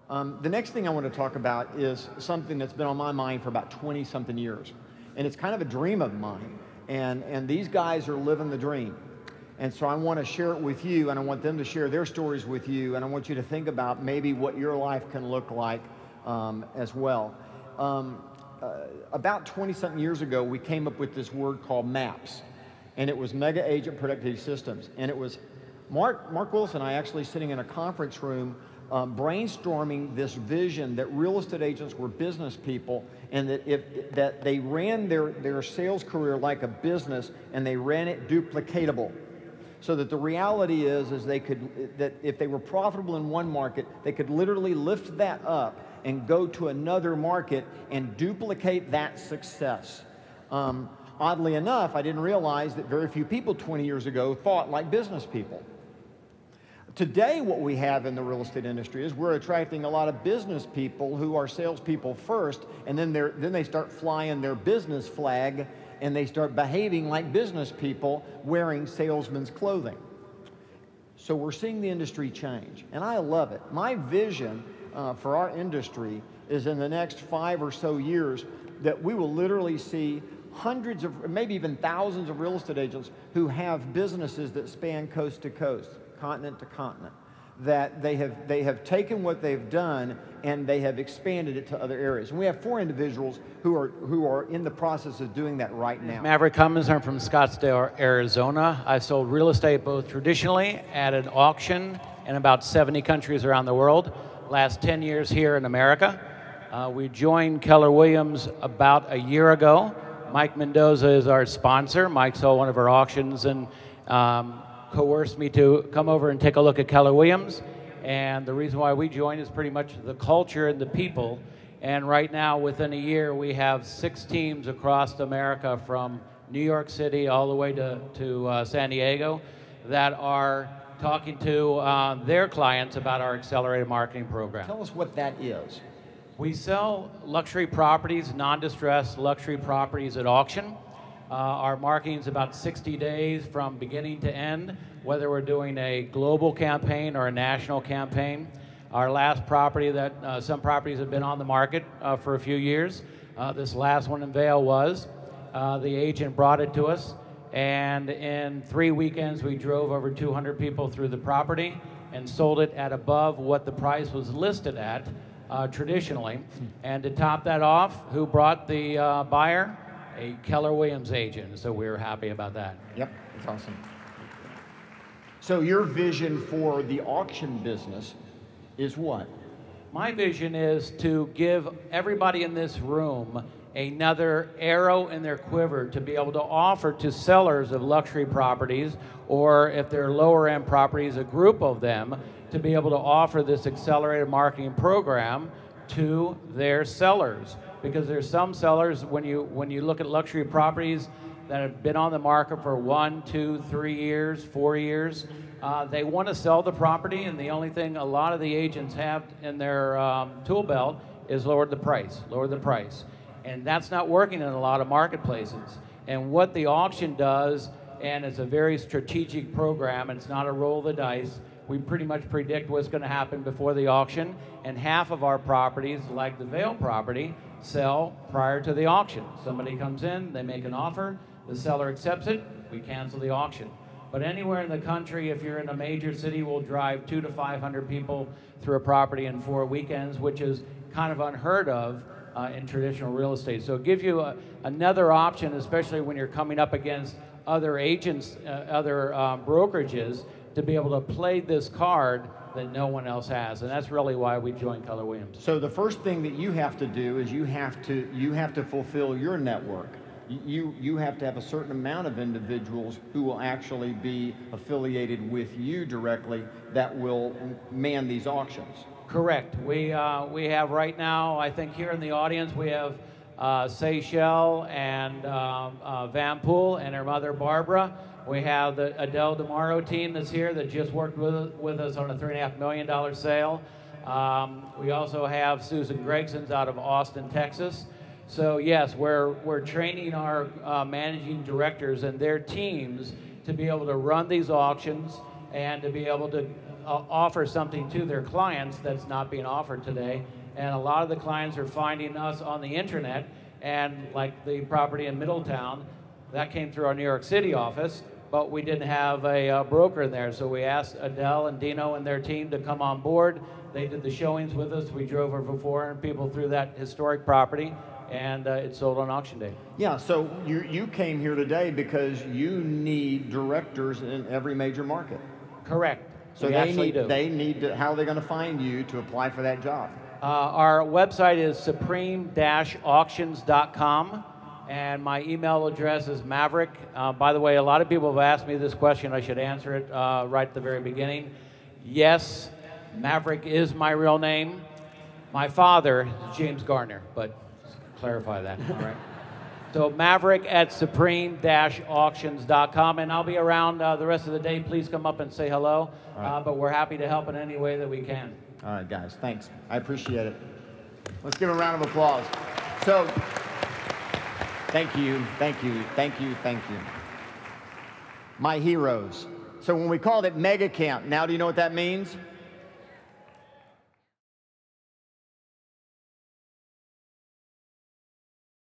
The next thing I want to talk about is something that's been on my mind for about 20-something years. And it's kind of a dream of mine. And these guys are living the dream. And so I want to share it with you, and I want them to share their stories with you, and I want you to think about maybe what your life can look like as well. About 20-something years ago, we came up with this word called MAPS, and it was Mega Agent Productivity Systems. And it was Mark Willis and I actually sitting in a conference room brainstorming this vision that real estate agents were business people, and that they ran their sales career like a business, and they ran it duplicatable. So that the reality is that if they were profitable in one market, they could literally lift that up and go to another market and duplicate that success. Oddly enough, I didn't realize that very few people 20 years ago thought like business people. Today, what we have in the real estate industry is we're attracting a lot of business people who are salespeople first, and then they start flying their business flag, and they start behaving like business people wearing salesman's clothing. So we're seeing the industry change, and I love it. My vision for our industry is in the next 5 or so years that we will literally see hundreds of, maybe even thousands of real estate agents who have businesses that span coast to coast, continent to continent, that they have taken what they've done and they have expanded it to other areas. And we have 4 individuals who are in the process of doing that right now. Maverick Commins, I'm from Scottsdale, Arizona. I sold real estate both traditionally at an auction in about 70 countries around the world. Last 10 years here in America. We joined Keller Williams about a year ago. Mike Mendoza is our sponsor. Mike saw one of our auctions and coerced me to come over and take a look at Keller Williams. And the reason why we joined is pretty much the culture and the people. And right now, within a year, we have 6 teams across America, from New York City all the way to San Diego, that are talking to their clients about our accelerated marketing program. Tell us what that is. We sell luxury properties, non-distressed luxury properties at auction. Our marketing is about 60 days from beginning to end, whether we're doing a global campaign or a national campaign. Our last property that, some properties have been on the market for a few years. This last one in Vail was. The agent brought it to us, and in 3 weekends we drove over 200 people through the property and sold it at above what the price was listed at traditionally. And to top that off, who brought the buyer? A Keller Williams agent, so we were happy about that. Yep, that's awesome. So your vision for the auction business is what? My vision is to give everybody in this room another arrow in their quiver to be able to offer to sellers of luxury properties, or if they're lower end properties, a group of them, to be able to offer this accelerated marketing program to their sellers. Because there's some sellers, when you look at luxury properties that have been on the market for 1, 2, 3 years, 4 years, they want to sell the property, and the only thing a lot of the agents have in their tool belt is lower the price. And that's not working in a lot of marketplaces. And what the auction does, and it's a very strategic program, and it's not a roll of the dice, we pretty much predict what's going to happen before the auction, and half of our properties, like the Vail property, sell prior to the auction. Somebody comes in, they make an offer, the seller accepts it, we cancel the auction. But anywhere in the country, if you're in a major city, we'll drive 200 to 500 people through a property in 4 weekends, which is kind of unheard of in traditional real estate. So it gives you another option, especially when you're coming up against other agents, other brokerages, to be able to play this card that no one else has, and that's really why we joined Keller Williams. So the first thing that you have to do is you have to fulfill your network. You have to have a certain amount of individuals who will actually be affiliated with you directly that will man these auctions. Correct. We have right now, I think here in the audience, we have Seychelles and Van Poel and her mother Barbara. We have the Adele DeMauro team that's here that just worked with us on a $3.5 million sale. We also have Susan Gregson's out of Austin, Texas. So yes, we're training our managing directors and their teams to be able to run these auctions and to be able to offer something to their clients that's not being offered today. And a lot of the clients are finding us on the internet, and like the property in Middletown, that came through our New York City office, but we didn't have a broker in there. So we asked Adele and Dino and their team to come on board. They did the showings with us. We drove over 400 people through that historic property, and it sold on auction day. Yeah, so you came here today because you need directors in every major market. Correct. So they need to, how are they going to find you to apply for that job? Our website is supreme-auctions.com, and my email address is Maverick. By the way, a lot of people have asked me this question. I should answer it right at the very beginning. Yes, Maverick is my real name. My father is James Garner, but clarify that, all right? So Maverick at supreme-auctions.com, and I'll be around the rest of the day. Please come up and say hello, right. But we're happy to help in any way that we can. All right, guys, thanks. I appreciate it. Let's give a round of applause. So, thank you, thank you, thank you, thank you. My heroes. So when we called it Mega Camp, now do you know what that means?